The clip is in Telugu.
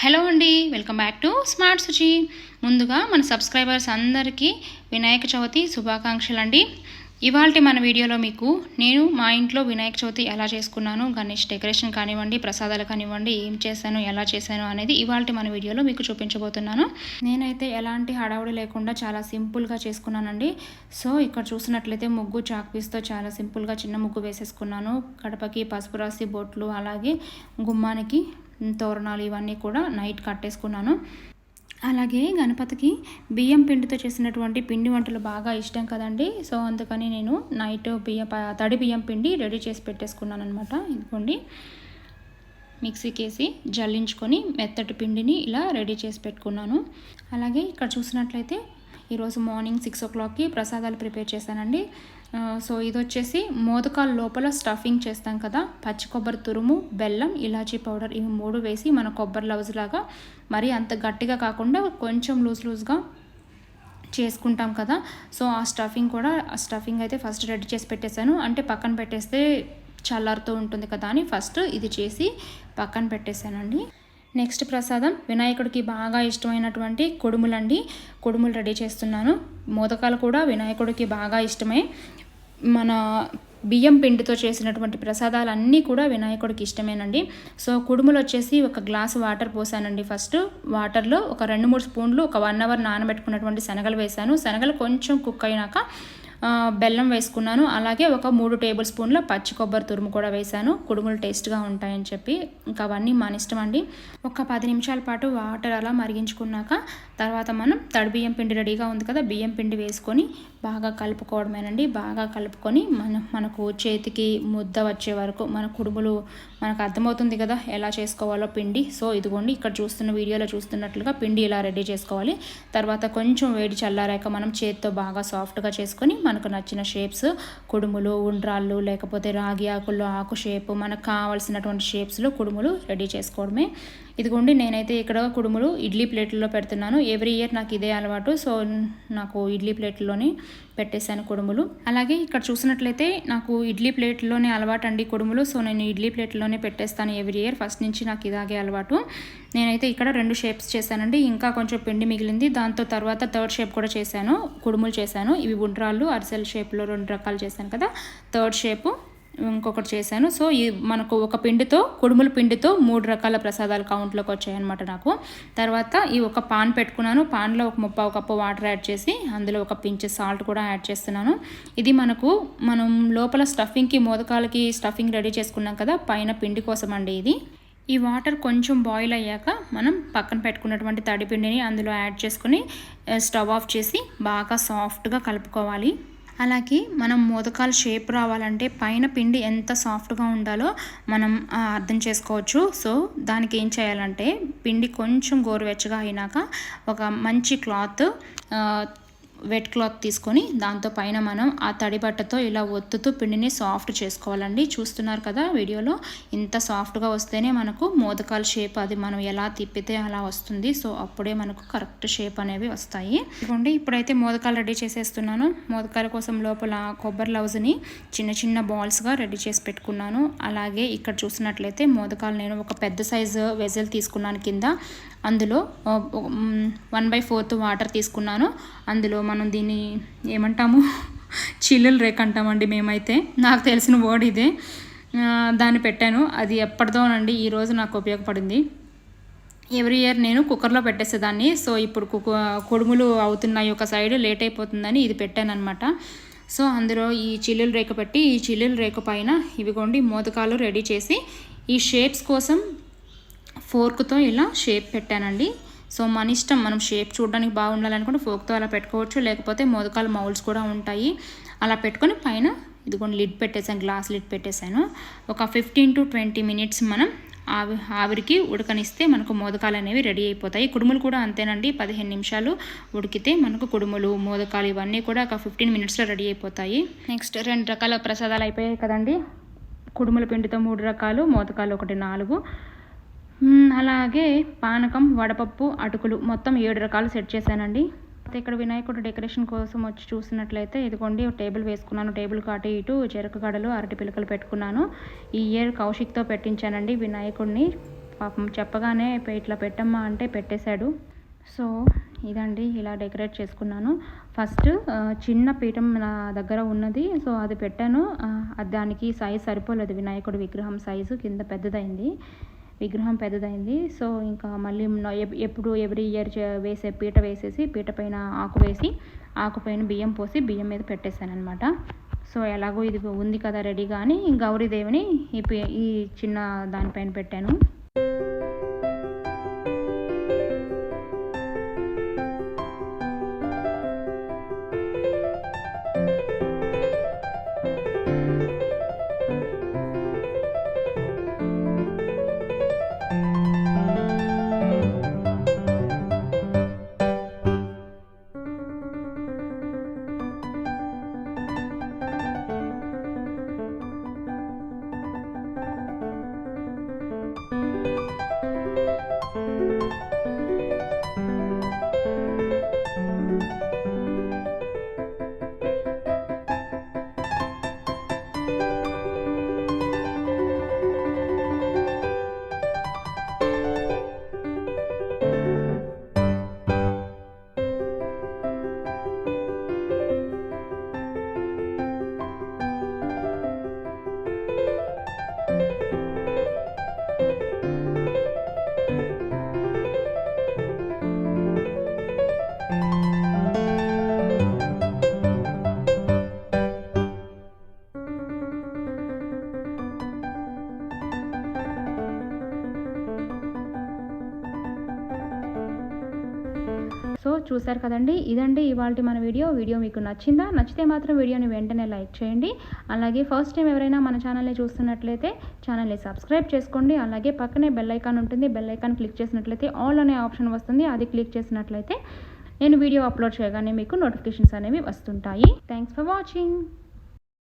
హలో అండి, welcome back to smart Suchi. ముందుగా మన సబ్స్క్రైబర్స్ అందరికీ వినాయక చవితి శుభాకాంక్షలు అండి. ఇవాళ మన వీడియోలో మీకు నేను మా ఇంట్లో వినాయక చవితి ఎలా చేసుకున్నాను, గణేష్ డెకరేషన్ కానివ్వండి, ప్రసాదాలు కానివ్వండి, ఏం చేశాను, ఎలా చేశాను అనేది ఇవాళ మన వీడియోలో మీకు చూపించబోతున్నాను. నేనైతే ఎలాంటి హడావుడి లేకుండా చాలా సింపుల్గా చేసుకున్నానండి. సో ఇక్కడ చూసినట్లయితే ముగ్గు చాక్పీస్తో చాలా సింపుల్గా చిన్న ముగ్గు వేసేసుకున్నాను. గడపకి పసుపు రాసి బొట్లు, అలాగే గుమ్మానికి తోరణాలు ఇవన్నీ కూడా నైట్ కట్టేసుకున్నాను. అలాగే గణపతికి బియ్యం పిండితో చేసినటువంటి పిండి వంటలు బాగా ఇష్టం కదండి. సో అందుకని నేను నైట్ తడి బియ్యం పిండి రెడీ చేసి పెట్టేసుకున్నాను అనమాట. ఇదిగోండి, మిక్సీకి వేసి జల్లించుకొని మెత్తటి పిండిని ఇలా రెడీ చేసి పెట్టుకున్నాను. అలాగే ఇక్కడ చూసినట్లయితే ఈరోజు మార్నింగ్ 6 o'clockకి ప్రసాదాలు ప్రిపేర్ చేశానండి. సో ఇది వచ్చేసి మోదకాల లోపల స్టఫింగ్ చేస్తాం కదా, పచ్చి కొబ్బరి తురుము, బెల్లం, ఇలాచీ పౌడర్ ఇవి 3 వేసి మన కొబ్బరి లవ్స్ లాగా మరి అంత గట్టిగా కాకుండా కొంచెం లూజ్గా చేసుకుంటాం కదా. సో ఆ స్టఫింగ్ అయితే ఫస్ట్ రెడీ చేసి పెట్టేశాను. అంటే పక్కన పెట్టేస్తే చల్లారుతూ ఉంటుంది కదా అని ఫస్ట్ ఇది చేసి పక్కన పెట్టేశానండి. నెక్స్ట్ ప్రసాదం వినాయకుడికి బాగా ఇష్టమైనటువంటి కుడుములండి. కుడుములు రెడీ చేస్తున్నాను. మోదకాలు కూడా వినాయకుడికి బాగా ఇష్టమే. మన బియ్యం పిండితో చేసినటువంటి ప్రసాదాలన్నీ కూడా వినాయకుడికి ఇష్టమేనండి. సో కుడుములు వచ్చేసి ఒక గ్లాసు వాటర్ పోసానండి. ఫస్ట్ వాటర్లో ఒక 2-3 స్పూన్లు ఒక 1 hour నానబెట్టుకున్నటువంటి శనగలు వేసాను. శనగలు కొంచెం కుక్ అయినాక బెల్లం వేసుకున్నాను. అలాగే ఒక 3 టేబుల్ స్పూన్ల పచ్చి కొబ్బరి తురుము కూడా వేసాను. కుడుములు టేస్ట్గా ఉంటాయని చెప్పి. ఇంకా అవన్నీ మన ఇష్టం అండి. ఒక 10 నిమిషాల పాటు వాటర్ అలా మరిగించుకున్నాక తర్వాత మనం తడి బియ్యం పిండి రెడీగా ఉంది కదా, బియ్యం పిండి వేసుకొని బాగా కలుపుకోవడమేనండి. బాగా కలుపుకొని మనకు చేతికి ముద్ద వచ్చే వరకు మన కుడుములు మనకు అర్థమవుతుంది కదా ఎలా చేసుకోవాలో పిండి. సో ఇదిగోండి, ఇక్కడ వీడియోలో చూస్తున్నట్లుగా పిండి ఇలా రెడీ చేసుకోవాలి. తర్వాత కొంచెం వేడి చల్లారాక మనం చేతితో బాగా సాఫ్ట్గా చేసుకొని మనకు నచ్చిన షేప్స్, కుడుములు, ఉండ్రాళ్ళు, లేకపోతే రాగి ఆకుల్లో ఆకు షేప్, మనకు కావాల్సినటువంటి షేప్స్లో కుడుములు రెడీ చేసుకోవడమే. ఇదిగోండి, నేనైతే ఇక్కడ కుడుములు ఇడ్లీ ప్లేట్లలో పెడుతున్నాను. ఎవ్రీ ఇయర్ నాకు ఇదే అలవాటు. సో నాకు ఇడ్లీ ప్లేట్లోనే పెట్టేశాను కుడుములు. అలాగే ఇక్కడ చూసినట్లయితే నాకు ఇడ్లీ ప్లేట్లోనే అలవాటు అండి కుడుములు. సో నేను ఇడ్లీ ప్లేట్లోనే పెట్టేస్తాను ఎవ్రీ ఇయర్. ఫస్ట్ నుంచి నాకు ఇలాగే అలవాటు. నేనైతే ఇక్కడ 2 షేప్స్ చేశానండి. ఇంకా కొంచెం పిండి మిగిలింది. దాంతో తర్వాత 3rd షేప్ కూడా చేశాను, కుడుములు చేశాను. ఇవి ఉండ్రాళ్ళు అరిసెల షేప్లో 2 రకాలు చేశాను కదా. 3rd షేపు ఇంకొకటి చేశాను. సో ఈ మనకు ఒక పిండితో, కుడుముల పిండితో 3 రకాల ప్రసాదాలు కౌంట్లోకి వచ్చాయన్నమాట నాకు. తర్వాత ఈ ఒక పాన్ పెట్టుకున్నాను. పాన్లో ఒక 3/4 కప్పు వాటర్ యాడ్ చేసి అందులో ఒక పించ్ సాల్ట్ కూడా యాడ్ చేస్తున్నాను. ఇది మనం లోపల స్టఫింగ్కి, మోదకాలకి స్టఫింగ్ రెడీ చేసుకున్నాం కదా, పైన పిండి కోసం అండి ఇది. ఈ వాటర్ కొంచెం బాయిల్ అయ్యాక మనం పక్కన పెట్టుకున్నటువంటి తడి పిండిని అందులో యాడ్ చేసుకుని స్టవ్ ఆఫ్ చేసి బాగా సాఫ్ట్గా కలుపుకోవాలి. అలాగే మనం మోదకాల షేప్ రావాలంటే పైన పిండి ఎంత సాఫ్ట్గా ఉండాలో మనం అర్థం చేసుకోవచ్చు. సో దానికి ఏం చేయాలంటే పిండి కొంచెం గోరువెచ్చగా అయినాక ఒక మంచి క్లాత్, వెట్ క్లాత్ తీసుకొని దాంతో పైన మనం ఆ తడి బట్టతో ఇలా ఒత్తుతూ పిండిని సాఫ్ట్ చేసుకోవాలండి. చూస్తున్నారు కదా వీడియోలో, ఇంత సాఫ్ట్గా వస్తేనే మనకు మోదకాల షేప్ అది మనం ఎలా తిప్పితే అలా వస్తుంది. సో అప్పుడే మనకు కరెక్ట్ షేప్ అనేవి వస్తాయి. ఇదిగోండి, ఇప్పుడైతే మోదకాలు రెడీ చేసేస్తున్నాను. మోదకాల కోసం లోపల కొబ్బరి లవ్స్ని చిన్న చిన్న బాల్స్గా రెడీ చేసి పెట్టుకున్నాను. అలాగే ఇక్కడ చూసినట్లయితే మోదకాలు నేను ఒక పెద్ద సైజు వెజల్ తీసుకున్నాను. కింద అందులో 1/4 వాటర్ తీసుకున్నాను. అందులో మనం దీన్ని ఏమంటాము, చిల్లుల రేక్ అంటామండి మేమైతే. నాకు తెలిసిన వర్డ్ ఇదే. దాన్ని పెట్టాను. అది ఎప్పటిదోనండి, ఈరోజు నాకు ఉపయోగపడింది. ఎవ్రీ ఇయర్ నేను కుక్కర్లో పెట్టేసేదాన్ని. సో ఇప్పుడు కుడుములు అవుతున్నాయి, ఒక సైడ్ లేట్ అయిపోతుందని ఇది పెట్టాను అనమాట. సో అందులో ఈ చిల్లుల రేక పెట్టి, ఈ చిల్లుల రేక పైన ఇవిగోండి మోదకాలు రెడీ చేసి ఈ షేప్స్ కోసం ఫోర్క్తో ఇలా షేప్ పెట్టానండి. సో మన ఇష్టం, మనం షేప్ చూడడానికి బాగుండాలనుకుంటే ఫోర్క్తో అలా పెట్టుకోవచ్చు, లేకపోతే మోదకాల మౌల్డ్స్ కూడా ఉంటాయి. అలా పెట్టుకొని పైన ఇదిగోండి లిడ్ పెట్టేసాను, గ్లాస్ లిడ్ పెట్టేశాను. ఒక 15 to 20 minutes మనం ఆవిరికి ఉడకనిస్తే మనకు మోదకాలు అనేవి రెడీ అయిపోతాయి. కుడుములు కూడా అంతేనండి, 15 నిమిషాలు ఉడికితే మనకు కుడుములు, మోదకాలు ఇవన్నీ కూడా ఒక 15 minutesలో రెడీ అయిపోతాయి. నెక్స్ట్ 2 రకాల ప్రసాదాలు అయిపోయాయి కదండి. కుడుముల పిండితో 3 రకాలు, మోదకాలు 1 4. అలాగే పానకం, వడపప్పు, అటుకులు మొత్తం 7 రకాలు సెట్ చేశానండి. ఇక్కడ వినాయకుడు డెకరేషన్ కోసం వచ్చి చూసినట్లయితే ఇదిగోండి టేబుల్ వేసుకున్నాను. టేబుల్ కాటి ఇటు చెరుకు గడలు, అరటి పిలకలు పెట్టుకున్నాను. ఈ ఇయర్ కౌశిక్తో పెట్టించానండి వినాయకుడిని. పాపం చెప్పగానే ఇట్లా పెట్టమ్మా అంటే పెట్టేశాడు. సో ఇదండి, ఇలా డెకరేట్ చేసుకున్నాను. ఫస్ట్ చిన్న పీఠం నా దగ్గర ఉన్నది, సో అది పెట్టాను. దానికి సైజ్ సరిపోలేదు, వినాయకుడి విగ్రహం సైజు కింద విగ్రహం పెద్దదైంది. సో ఇంకా మళ్ళీ ఎప్పుడు ఎవ్రీ ఇయర్ వేసే పీట వేసేసి, పీట పైన ఆకు వేసి, ఆకు పైన బియ్యం పోసి, బియ్యం మీద పెట్టేశాను అనమాట. సో ఎలాగో ఇది ఉంది కదా రెడీగా అని గౌరీదేవిని ఈ చిన్న దానిపైన పెట్టాను. సో చూసారు కదండి, ఇదండి ఇవాళ మన వీడియో మీకు నచ్చిందా? నచ్చితే మాత్రం వీడియోని వెంటనే లైక్ చేయండి. అలాగే ఫస్ట్ టైం ఎవరైనా మన ఛానల్ని చూస్తున్నట్లయితే ఛానల్ని సబ్స్క్రైబ్ చేసుకోండి. అలాగే పక్కనే బెల్ ఐకాన్ ఉంటుంది, బెల్ ఐకాన్ క్లిక్ చేసినట్లయితే ఆల్ అనే ఆప్షన్ వస్తుంది, అది క్లిక్ చేసినట్లయితే నేను వీడియో అప్లోడ్ చేయగానే మీకు నోటిఫికేషన్స్ అనేవి వస్తుంటాయి. Thanks for watching.